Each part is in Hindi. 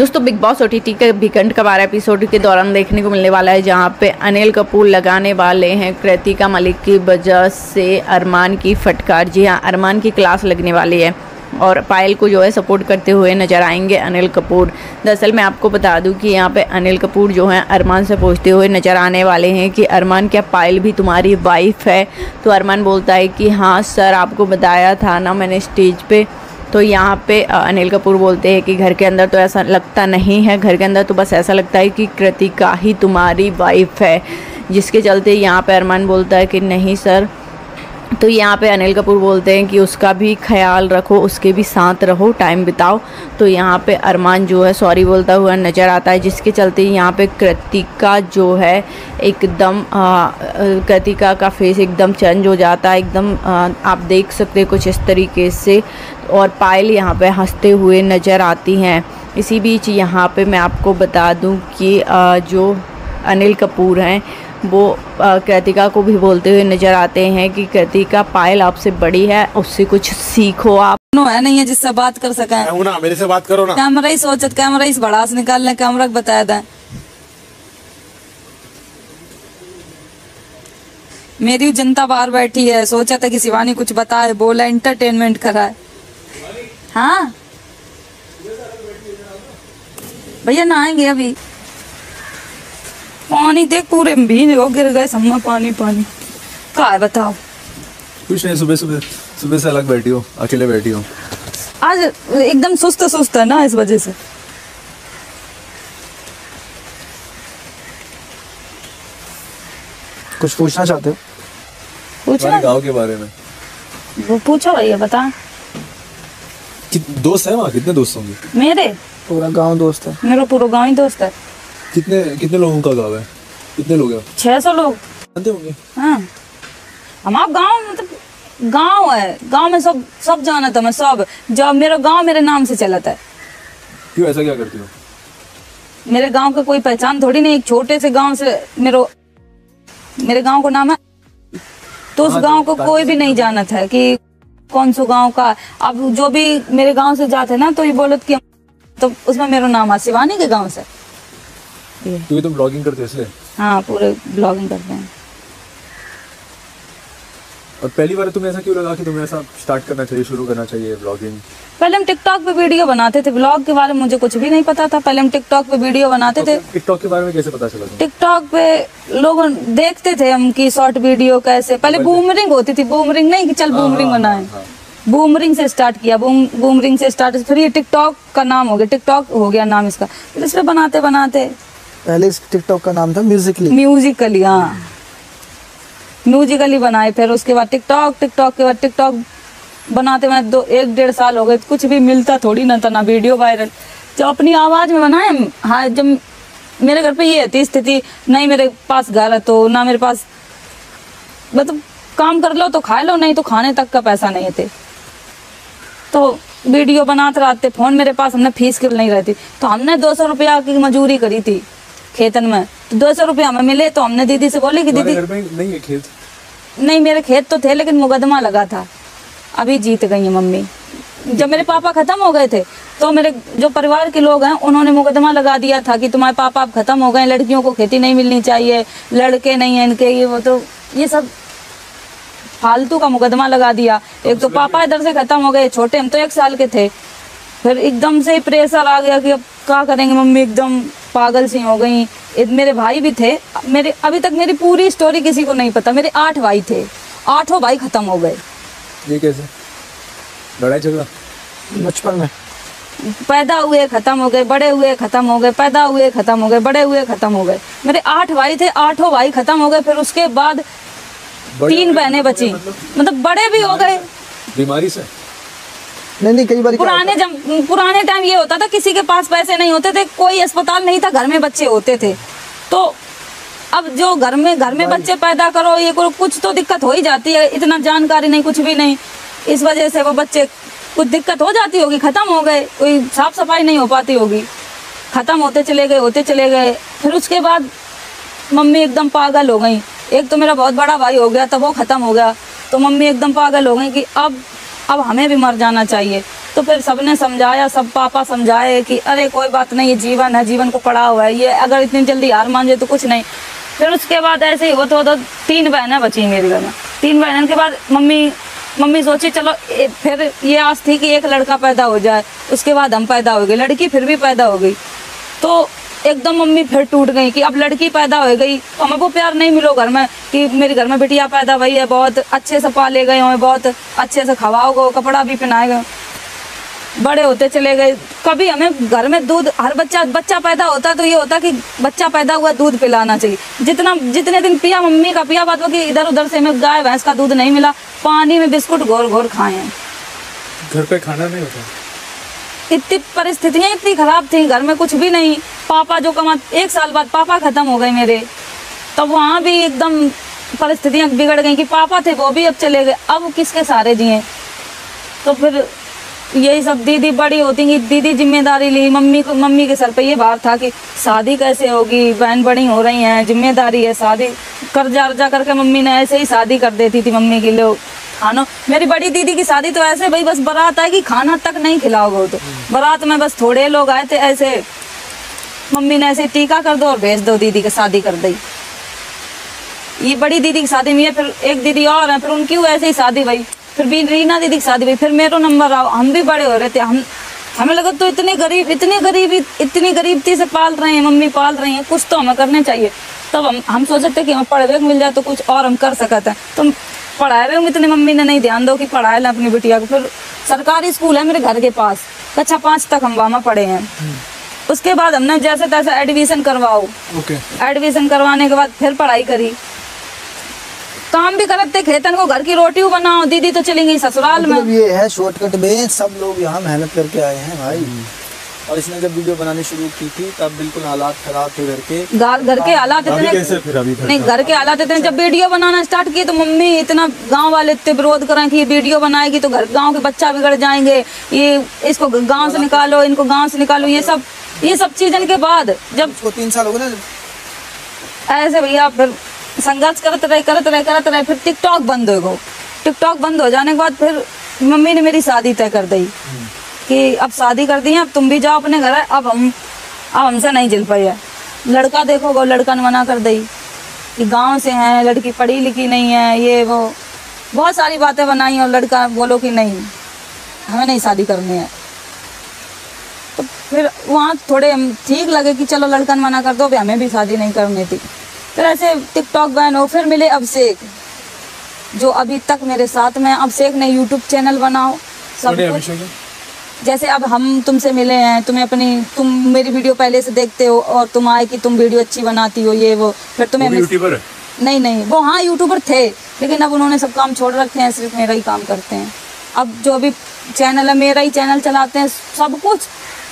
दोस्तों बिग बॉस ओटीटी के वीकेंड का 12 एपिसोड के दौरान देखने को मिलने वाला है, जहां पे अनिल कपूर लगाने वाले हैं कृतिका मलिक की वजह से अरमान की फटकार। जी हां, अरमान की क्लास लगने वाली है और पायल को जो है सपोर्ट करते हुए नजर आएंगे अनिल कपूर। दरअसल मैं आपको बता दूं कि यहाँ पे अनिल कपूर जो है अरमान से पूछते हुए नजर आने वाले हैं कि अरमान, क्या पायल भी तुम्हारी वाइफ है? तो अरमान बोलता है कि हाँ सर, आपको बताया था ना मैंने स्टेज पे। तो यहाँ पे अनिल कपूर बोलते हैं कि घर के अंदर तो ऐसा लगता नहीं है, घर के अंदर तो बस ऐसा लगता है कि कृतिका ही तुम्हारी वाइफ है। जिसके चलते यहाँ पे अरमान बोलता है कि नहीं सर। तो यहाँ पे अनिल कपूर बोलते हैं कि उसका भी ख्याल रखो, उसके भी साथ रहो, टाइम बिताओ। तो यहाँ पे अरमान जो है सॉरी बोलता हुआ नज़र आता है, जिसके चलते यहाँ पे कृतिका जो है एकदम कृतिका का फेस एकदम चेंज हो जाता है, एकदम आप देख सकते हैं कुछ इस तरीके से। और पायल यहाँ पे हंसते हुए नज़र आती हैं। इसी बीच यहाँ पे मैं आपको बता दूँ कि जो अनिल कपूर हैं वो कृतिका को भी बोलते हुए नजर आते हैं कि कृतिका, पायल आपसे बड़ी है, उससे कुछ सीखो आप। है नहीं है जिससे बात कर सके ना, मेरे से बात करो ना। कैमरा ही सोचत, कैमरा ही भड़ास निकाल ले, कैमरा बताया था। मेरी जनता बाहर बैठी है, सोचा था कि शिवानी कुछ बताए, बोला एंटरटेनमेंट कराए। हाँ भैया नहाएंगे अभी। पानी देख पूरे भीग हो, गिर गए सब में पानी पानी। क्या है बताओ? कुछ नहीं, सुबह से अलग बैठी हो, अकेले बैठी हो। आज एकदम सुस्त है ना, इस वजह से। कुछ पूछना चाहते हो? पूछना गाँव के बारे में। वो पूछो भैया, बता। दोस्त है वहाँ? कितने दोस्त होंगे? मेरे पूरा गांव दोस्त है। मेरा पूरा गांव ही दोस्त है। कितने लोगों का गाँव है? कितने लोग हैं? 600 लोग जानते होंगे। हाँ, हमारा गांव मतलब गांव है, गांव में सब जानता है। मैं सब, जब मेरा गांव मेरे नाम से चलता है। क्यों, ऐसा क्या करती हो? मेरे गांव का कोई पहचान थोड़ी नहीं, एक छोटे से गांव से मेरे गांव का नाम है, तो उस गांव को कोई भी नहीं जानता है कि कौन सा गांव का। अब जो भी मेरे गांव से जाते ना तो ये बोलत कि तो उसमें मेरा नाम है शिवानी के गांव से। क्योंकि तुम ब्लॉगिंग करते हो इसलिए? हाँ, पूरे ब्लॉगिंग करते हैं। और पहली बार तुम्हें ऐसा क्यों लगा कि तुम्हें ऐसा स्टार्ट करना चाहिए, शुरू करना चाहिए ब्लॉगिंग? पहले हम टिकटॉक पे वीडियो बनाते थे, ब्लॉग के बारे में मुझे कुछ भी नहीं पता था। पहले हम टिकटॉक पे वीडियो बनाते थे। टिकटॉक के बारे में कैसे पता चला? टिकटॉक पे लोग देखते थे हम की शॉर्ट वीडियो कैसे। पहले बूमरिंग होती थी, बूमरिंग नहीं कि चल बूमरिंग बनाए, बूमरिंग से स्टार्ट किया, बूमरिंग से स्टार्ट, फिर ये टिकटॉक का नाम हो गया, टिकटॉक हो गया नाम इसका। फिर इस पे बनाते बनाते, पहले इस टिकटॉक का नाम था म्यूजिकली। हाँ, म्यूजिकली बनाए। फिर उसके बाद टिकटॉक के बाद टिकटॉक बनाते बनाते 1-1.5 साल हो गए। कुछ भी मिलता थोड़ी ना था, ना वीडियो वायरल। जब अपनी आवाज में बनाए, हाँ, जब मेरे घर पे ये थी स्थिति, नहीं मेरे पास घर है तो ना मेरे पास, मतलब काम कर लो तो खा लो, नहीं तो खाने तक का पैसा नहीं थे। तो वीडियो बनाते रहते, फोन मेरे पास, हमने फीस के नहीं रहती, तो हमने 200 रुपया की मजूरी करी थी खेतन में। तो 200 रुपया हमें मिले तो हमने दीदी से बोले कि दीदी, नहीं है खेत? नहीं, मेरे खेत तो थे लेकिन मुकदमा लगा था, अभी जीत गई है मम्मी। जब मेरे पापा खत्म हो गए थे तो मेरे जो परिवार के लोग हैं उन्होंने मुकदमा लगा दिया था कि तुम्हारे पापा अब खत्म हो गए, लड़कियों को खेती नहीं मिलनी चाहिए, लड़के नहीं है इनके, ये वो, तो ये सब फालतू का मुकदमा लगा दिया। एक तो पापा इधर से खत्म हो गए, छोटे हम तो 1 साल के थे। फिर एकदम से प्रेशर आ गया कि अब क्या करेंगे, मम्मी एकदम पागल सी हो गई। मेरे भाई भी थे मेरे, अभी तक मेरी पूरी स्टोरी किसी को नहीं पता। मेरे 8 भाई थे, 8 भाई खत्म हो गए। ये कैसे? लड़ाई झगड़ा? बचपन में पैदा हुए खत्म हो गए, बड़े हुए खत्म हो गए, पैदा हुए खत्म हो गए, बड़े हुए खत्म हो गए। मेरे 8 भाई थे, 8 भाई खत्म हो गए। फिर उसके बाद 3 बहनें बची, मतलब बड़े भी हो गए बीमारी से। नहीं, कई बार पुराने टाइम ये होता था, किसी के पास पैसे नहीं होते थे, कोई अस्पताल नहीं था, घर में बच्चे होते थे। तो अब जो घर में बच्चे पैदा करो, ये करो, कुछ तो दिक्कत हो ही जाती है। इतना जानकारी नहीं, कुछ भी नहीं, इस वजह से वो बच्चे कुछ दिक्कत हो जाती होगी, खत्म हो गए। कोई साफ सफाई नहीं हो पाती होगी, खत्म होते चले गए। फिर उसके बाद मम्मी एकदम पागल हो गई। एक तो मेरा बहुत बड़ा भाई हो गया, तब वो खत्म हो गया, तो मम्मी एकदम पागल हो गई कि अब हमें भी मर जाना चाहिए। तो फिर सबने समझाया, सब पापा समझाए कि अरे कोई बात नहीं, ये जीवन है, जीवन को पड़ा हुआ है, ये अगर इतनी जल्दी हार मान जाए तो कुछ नहीं। फिर उसके बाद ऐसे ही होते होते 3 बहनें बची मेरे घर में। 3 बहनों के बाद मम्मी सोची चलो फिर ये आस थी कि एक लड़का पैदा हो जाए, उसके बाद हम पैदा हो गए, लड़की फिर भी पैदा हो गई। तो एकदम मम्मी फिर टूट गई कि अब लड़की पैदा हो गई तो हमें वो प्यार नहीं मिलो घर में कि मेरे घर में बिटिया पैदा हुई है, बहुत अच्छे से पाले गए हमें, बहुत अच्छे से खवाओ गो, कपड़ा भी पहनाए गए, बड़े होते चले गए। कभी हमें घर में दूध, हर बच्चा पैदा होता है तो ये होता कि बच्चा पैदा हुआ दूध पिलाना चाहिए, जितने दिन पिया मम्मी का पिया, बात कि इधर उधर से हमें गाय भैंस का दूध नहीं मिला, पानी में बिस्कुट घोर घोर खाए हैं। घर पे खाना नहीं होता, इतनी परिस्थितियाँ इतनी खराब थी, घर में कुछ भी नहीं। पापा जो कमा, 1 साल बाद पापा खत्म हो गए मेरे, तब वहाँ भी एकदम परिस्थितियाँ बिगड़ गई कि पापा थे वो भी अब चले गए, अब किसके सहारे जिए। तो फिर यही सब दीदी बड़ी होती गई, दीदी जिम्मेदारी ली, मम्मी के सर पे ये भार था कि शादी कैसे होगी, बहन बड़ी हो रही हैं, जिम्मेदारी है, शादी कर्जा अर्जा करके मम्मी ने ऐसे ही शादी कर देती थी मम्मी के लोग खाना। मेरी बड़ी दीदी की शादी तो ऐसे भाई बस बारात आएगी, खाना तक नहीं खिलाओगे, तो बारात में बस थोड़े लोग आए थे, ऐसे मम्मी ने ऐसे टीका कर दो और भेज दो, दीदी की शादी कर दी। ये बड़ी दीदी की शादी में, फिर एक दीदी और है, फिर उनकी ऐसे ही शादी हुई, फिर भी रीना दीदी की शादी हुई, फिर मेरा नंबर आओ, हम भी बड़े हो रहे थे। हमें लगा तो इतनी गरीबी से पाल रहे हैं, मम्मी पाल रही हैं, कुछ तो हमें करने चाहिए। तब हम सोच सकते कि हमें पढ़े हुए मिल जाए तो कुछ और हम कर सकते हैं। तो पढ़ाए हुए इतने मम्मी ने नहीं ध्यान दो कि पढ़ाए ला अपनी बिटिया को। फिर सरकारी स्कूल है मेरे घर के पास, कक्षा 5 तक हम वहाँ पढ़े हैं। उसके बाद हमने जैसे तैसे एडमिशन करवाओ, एडमिशन करवाने के बाद फिर पढ़ाई करी, काम भी करते, खेतन को घर की रोटी बनाओ। दीदी तो चली गई ससुराल में। ये है शॉर्टकट में, सब लोग यहाँ मेहनत करके आए हैं भाई। और इसने जब वीडियो बनानी शुरू की थी तब बिल्कुल हालात खराब थे घर के हालात इतने नहीं, घर के हालात इतने। जब वीडियो बनाना स्टार्ट की तो मम्मी इतना, गांव वाले इतने विरोध करें कि ये वीडियो बनाएगी तो गांव के बच्चा बिगड़ जाएंगे, ये इसको गांव से निकालो, इनको गांव से निकालो, ये सब चीजों के बाद जब 3 साल हो गए ना ऐसे भैया फिर संघर्ष करते रहे। फिर टिकटॉक बंद हो गो। टिकटॉक बंद हो जाने के बाद फिर मम्मी ने मेरी शादी तय कर दी कि अब शादी कर दी है, अब तुम भी जाओ अपने घर। अब हमसे नहीं चल पाई है। लड़का देखो गो, लड़का ने मना कर दी कि गांव से हैं, लड़की पढ़ी लिखी नहीं है, ये वो बहुत सारी बातें बनाई, और लड़का बोलो कि नहीं हमें नहीं शादी करनी है। तो फिर वहाँ थोड़े हम ठीक लगे कि चलो लड़का ने मना कर दो, हमें भी शादी नहीं करनी थी। फिर ऐसे टिकटॉक बैन हो, फिर मिले अभिषेक जो अभी तक मेरे साथ में। अभिषेक ने यूट्यूब चैनल बनाओ सब कुछ, जैसे अब हम तुमसे मिले हैं, तुम मेरी वीडियो पहले से देखते हो और तुम आए कि तुम वीडियो अच्छी बनाती हो, ये वो, फिर तुम्हें यूट्यूबर है? नहीं, वो हाँ यूट्यूबर थे, लेकिन अब उन्होंने सब काम छोड़ रखे हैं, सिर्फ मेरा ही काम करते हैं। अब जो भी चैनल है मेरा ही चैनल चलाते हैं, सब कुछ।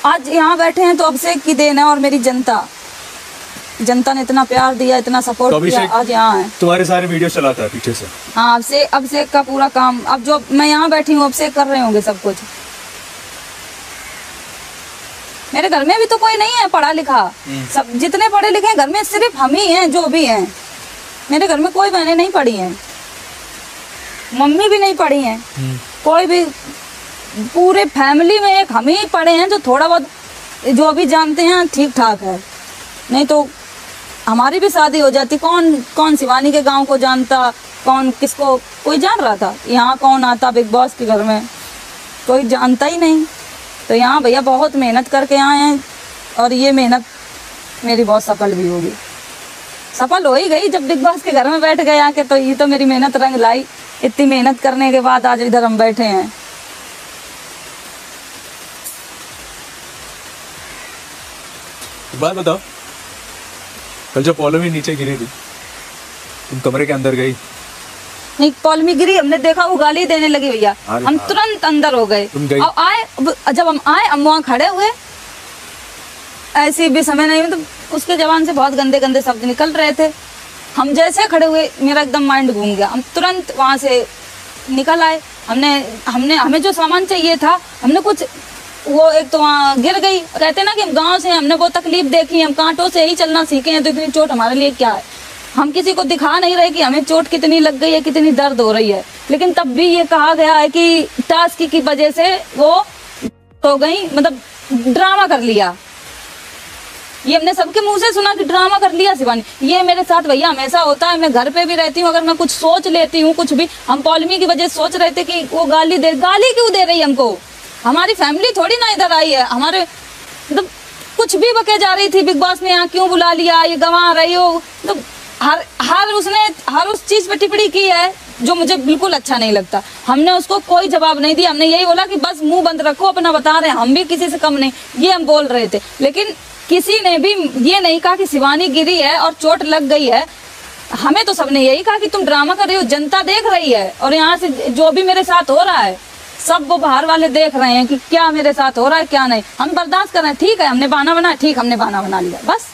आज यहाँ बैठे हैं तो अभिषेक की देन है, और मेरी जनता ने इतना प्यार दिया, इतना सपोर्ट किया, आज यहाँ है। तुम्हारे सारे वीडियो चलाता है पीछे से? हाँ, अभिषेक का पूरा काम, अब जो मैं यहाँ बैठी हूँ अभिषेक कर रहे होंगे सब कुछ। मेरे घर में भी तो कोई नहीं है पढ़ा लिखा, सब जितने पढ़े लिखे हैं घर में सिर्फ हम ही हैं जो भी हैं। मेरे घर में कोई बहनें नहीं पढ़ी हैं, मम्मी भी नहीं पढ़ी हैं, कोई भी, पूरे फैमिली में एक हम ही पढ़े हैं जो थोड़ा बहुत जो भी जानते हैं ठीक ठाक है। नहीं तो हमारी भी शादी हो जाती, कौन शिवानी के गांव को जानता, कौन किसको कोई जान रहा था। यहाँ कौन आता बिग बॉस के घर में, कोई जानता ही नहीं। तो यहाँ भैया बहुत मेहनत करके आए हैं, और ये मेहनत मेरी बहुत सफल भी होगी, सफल हो ही गई। जब बिग बॉस के घर में बैठ गए आके तो ये तो मेरी मेहनत रंग लाई। इतनी मेहनत करने के बाद आज इधर हम बैठे हैं। बात बताओ, कल जो पॉलमी नीचे गिरी थी, तुम कमरे के अंदर गई? नहीं, पॉलमी गिरी, हमने देखा वो गाली देने लगी भैया, हम तुरंत अंदर हो गए। अब आए, जब हम आए हम वहाँ खड़े हुए, ऐसे भी समय नहीं, तो उसके जबान से बहुत गंदे गंदे शब्द निकल रहे थे। हम जैसे खड़े हुए मेरा एकदम माइंड घूम गया, हम तुरंत वहाँ से निकल आए। हमें जो सामान चाहिए था, हमने कुछ, वो एक तो वहाँ गिर गई। कहते ना कि हम गांव से, हमने वो तकलीफ देखी, हम कांटों से ही चलना सीखे हैं, तो इतनी चोट हमारे लिए क्या है। हम किसी को दिखा नहीं रहे कि हमें चोट कितनी लग गई है, कितनी दर्द हो रही है, लेकिन तब भी ये कहा गया है कि टास्क की वजह से वो तो गई, मतलब ड्रामा कर लिया। ये हमने सबके मुंह से सुना कि ड्रामा कर लिया शिवानी। ये मेरे साथ भैया हमेशा होता है। मैं घर पे भी रहती हूँ, अगर मैं कुछ सोच लेती हूँ, कुछ भी, हम पौलमी की वजह सोच रहे थे कि वो गाली क्यों दे रही हमको। हमारी फैमिली थोड़ी ना इधर आई है, हमारे मतलब कुछ भी बके जा रही थी। बिग बॉस ने यहाँ क्यों बुला लिया, ये गंवा रही हो, तो उसने हर उस चीज पे टिप्पणी की है जो मुझे बिल्कुल अच्छा नहीं लगता। हमने उसको कोई जवाब नहीं दिया। हमने यही बोला कि बस मुंह बंद रखो, अपना बता रहे हैं, हम भी किसी से कम नहीं, ये हम बोल रहे थे। लेकिन किसी ने भी ये नहीं कहा कि शिवानी गिरी है और चोट लग गई है। हमें तो सबने यही कहा कि तुम ड्रामा कर रही हो, जनता देख रही है, और यहाँ से जो भी मेरे साथ हो रहा है सब वो बाहर वाले देख रहे हैं कि क्या मेरे साथ हो रहा है क्या नहीं। हम बर्दाश्त कर रहे हैं, ठीक है, हमने बहाना बनाया, ठीक, हमने बहाना बना लिया बस।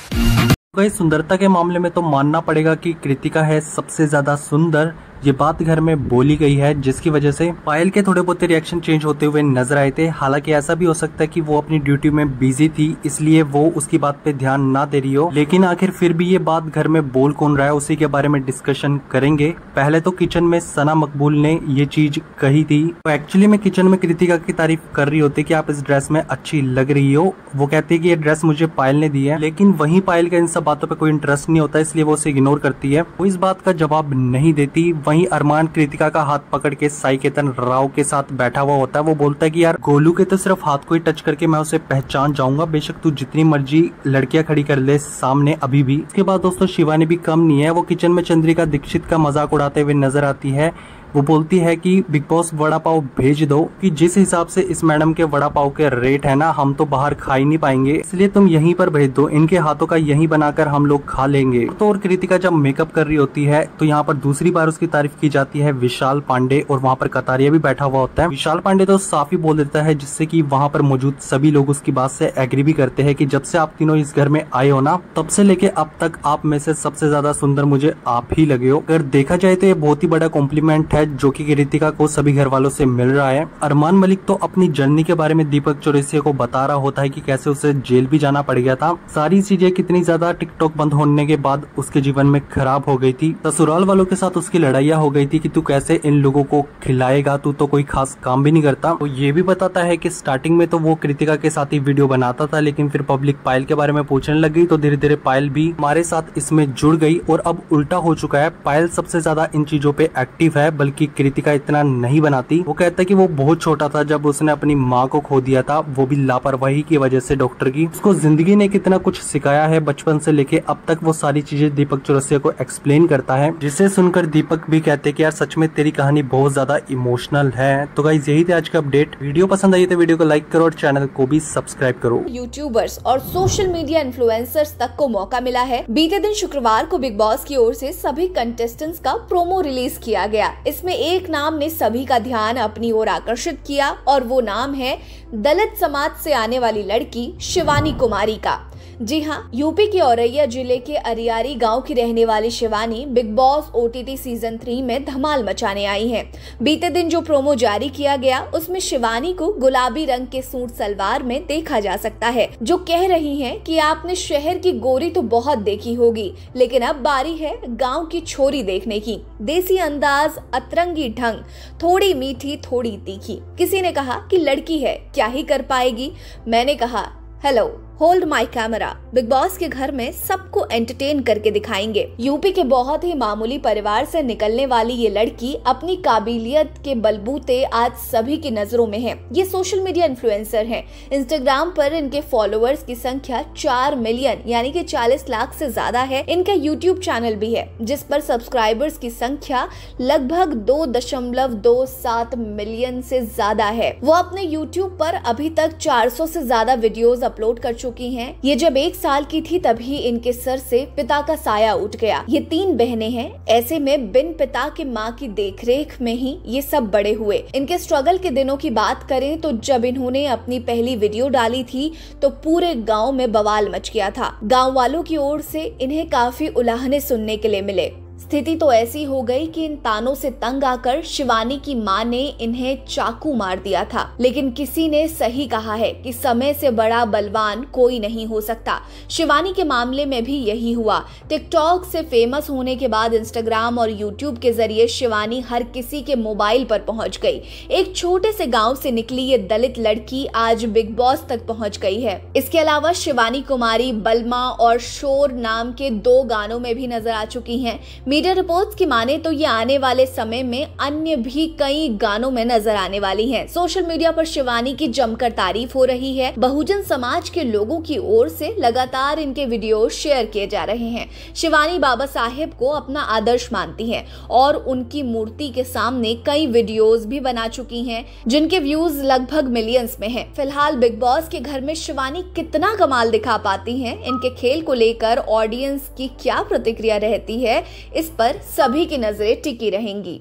सुंदरता के मामले में तो मानना पड़ेगा कि कृतिका है सबसे ज्यादा सुंदर। ये बात घर में बोली गई है, जिसकी वजह से पायल के थोड़े बहुत रिएक्शन चेंज होते हुए नजर आए थे। हालांकि ऐसा भी हो सकता है कि वो अपनी ड्यूटी में बिजी थी, इसलिए वो उसकी बात पे ध्यान ना दे रही हो। लेकिन आखिर फिर भी ये बात घर में बोल कौन रहा है, उसी के बारे में डिस्कशन करेंगे। पहले तो किचन में सना मकबूल ने ये चीज कही थी। तो एक्चुअली में किचन में कृतिका की तारीफ कर रही होती कि आप इस ड्रेस में अच्छी लग रही हो। वो कहती है कि ये ड्रेस मुझे पायल ने दी है, लेकिन वहीं पायल का इन सब बातों पे कोई इंटरेस्ट नहीं होता, इसलिए वो उसे इग्नोर करती है। वो इस बात का जवाब नहीं देती। वहीं अरमान कृतिका का हाथ पकड़ के साई केतन राव के साथ बैठा हुआ होता है। वो बोलता है कि यार गोलू के तो सिर्फ हाथ को ही टच करके मैं उसे पहचान जाऊंगा, बेशक तू जितनी मर्जी लड़कियां खड़ी कर ले सामने अभी भी। इसके बाद दोस्तों शिवानी भी कम नहीं है। वो किचन में चंद्रिका दीक्षित का मजाक उड़ाते हुए नजर आती है। वो बोलती है कि बिग बॉस वड़ा पाव भेज दो, कि जिस हिसाब से इस मैडम के वड़ा पाव के रेट है ना, हम तो बाहर खा ही नहीं पाएंगे, इसलिए तुम यहीं पर भेज दो, इनके हाथों का यहीं बनाकर हम लोग खा लेंगे। तो और कृतिका जब मेकअप कर रही होती है तो यहाँ पर दूसरी बार उसकी तारीफ की जाती है विशाल पांडे, और वहाँ पर कतारिया भी बैठा हुआ होता है। विशाल पांडे तो साफ ही बोल देता है, जिससे कि वहाँ पर मौजूद सभी लोग उसकी बात से एग्री भी करते हैं कि जब से आप तीनों इस घर में आए हो ना, तब से लेके अब तक आप में से सबसे ज्यादा सुंदर मुझे आप ही लगे हो। अगर देखा जाए तो ये बहुत ही बड़ा कॉम्प्लीमेंट है जो कि कृतिका को सभी घर वालों से मिल रहा है। अरमान मलिक तो अपनी जर्नी के बारे में दीपक चौरसिया को बता रहा होता है कि कैसे उसे जेल भी जाना पड़ गया था। सारी चीजें कितनी ज्यादा टिकटॉक बंद होने के बाद उसके जीवन में खराब हो गई थी। ससुराल वालों के साथ उसकी लड़ाइयाँ हो गई थी कि तू कैसे इन लोगों को खिलाएगा, तू तो कोई खास काम भी नहीं करता। तो ये भी बताता है कि स्टार्टिंग में तो वो कृतिका के साथ ही वीडियो बनाता था, लेकिन फिर पब्लिक पायल के बारे में पूछने लग गई, तो धीरे धीरे पायल भी हमारे साथ इसमें जुड़ गई। और अब उल्टा हो चुका है, पायल सबसे ज्यादा इन चीजों पे एक्टिव है, बल्कि कृतिका इतना नहीं बनाती। वो कहता है कि वो बहुत छोटा था जब उसने अपनी माँ को खो दिया था, वो भी लापरवाही की वजह से डॉक्टर की। उसको जिंदगी ने कितना कुछ सिखाया है बचपन से लेके अब तक, वो सारी चीजें दीपक चौरसिया को एक्सप्लेन करता है, जिसे सुनकर दीपक भी कहते हैं कि यार सच में तेरी कहानी बहुत ज्यादा इमोशनल है। तो गाइस यही थे आज का अपडेट। वीडियो पसंद आई तो वीडियो को लाइक करो और चैनल को भी सब्सक्राइब करो। यूट्यूबर्स और सोशल मीडिया इन्फ्लुएंसर्स तक को मौका मिला है। बीते दिन शुक्रवार को बिग बॉस की ओर से सभी कंटेस्टेंट्स का प्रोमो रिलीज किया गया। इसमें एक नाम ने सभी का ध्यान अपनी ओर आकर्षित किया और वो नाम है दलित समाज से आने वाली लड़की शिवानी कुमारी का। जी हाँ, यूपी के औरैया जिले के अरियारी गांव की रहने वाली Shivani big boss OTT season 3 में धमाल मचाने आई है। बीते दिन जो प्रोमो जारी किया गया उसमें शिवानी को गुलाबी रंग के सूट सलवार में देखा जा सकता है, जो कह रही हैं कि आपने शहर की गोरी तो बहुत देखी होगी, लेकिन अब बारी है गांव की छोरी देखने की। देसी अंदाज, अतरंगी ढंग, थोड़ी मीठी थोड़ी तीखी। किसी ने कहा कि लड़की है क्या ही कर पाएगी, मैंने कहा hello hold my camera, big boss के घर में सबको एंटरटेन करके दिखाएंगे। यूपी के बहुत ही मामूली परिवार से निकलने वाली ये लड़की अपनी काबिलियत के बलबूते आज सभी की नजरों में है। ये सोशल मीडिया इन्फ्लुएंसर हैं। इंस्टाग्राम पर इनके फॉलोअर्स की संख्या 4 मिलियन यानी कि 40 लाख से ज्यादा है। इनका यूट्यूब चैनल भी है जिस पर सब्सक्राइबर्स की संख्या लगभग 2.27 मिलियन से ज्यादा है। वो अपने यूट्यूब पर अभी तक 400 से ज्यादा वीडियोस अपलोड कर चुकी हैं। ये जब 1 साल की थी तभी इनके सर से पिता का साया उठ गया। ये 3 बहनें हैं, ऐसे में बिन पिता के माँ की देखरेख में ही ये सब बड़े हुए। इनके स्ट्रगल के दिनों की बात करें तो जब इन्होंने अपनी पहली वीडियो डाली थी तो पूरे गांव में बवाल मच गया था। गांव वालों की ओर से इन्हें काफी उलाहने सुनने के लिए मिले। स्थिति तो ऐसी हो गई कि इन तानों से तंग आकर शिवानी की मां ने इन्हें चाकू मार दिया था। लेकिन किसी ने सही कहा है कि समय से बड़ा बलवान कोई नहीं हो सकता। शिवानी के मामले में भी यही हुआ। टिकटॉक से फेमस होने के बाद इंस्टाग्राम और यूट्यूब के जरिए शिवानी हर किसी के मोबाइल पर पहुंच गई। एक छोटे से गांव से निकली ये दलित लड़की आज बिग बॉस तक पहुंच गई है। इसके अलावा शिवानी कुमारी बलमा और शोर नाम के 2 गानों में भी नजर आ चुकी हैं। मीडिया रिपोर्ट्स की माने तो ये आने वाले समय में अन्य भी कई गानों में नजर आने वाली हैं। सोशल मीडिया पर शिवानी की जमकर तारीफ हो रही है। बहुजन समाज के लोगों की ओर से लगातार इनके वीडियो शेयर किए जा रहे हैं। शिवानी बाबा साहेब को अपना आदर्श मानती हैं और उनकी मूर्ति के सामने कई वीडियोस भी बना चुकी हैं, जिनके व्यूज लगभग मिलियंस में हैं। फिलहाल बिग बॉस के घर में शिवानी कितना कमाल दिखा पाती हैं, इनके खेल को लेकर ऑडियंस की क्या प्रतिक्रिया रहती है, इस पर सभी की नजरें टिकी रहेंगी।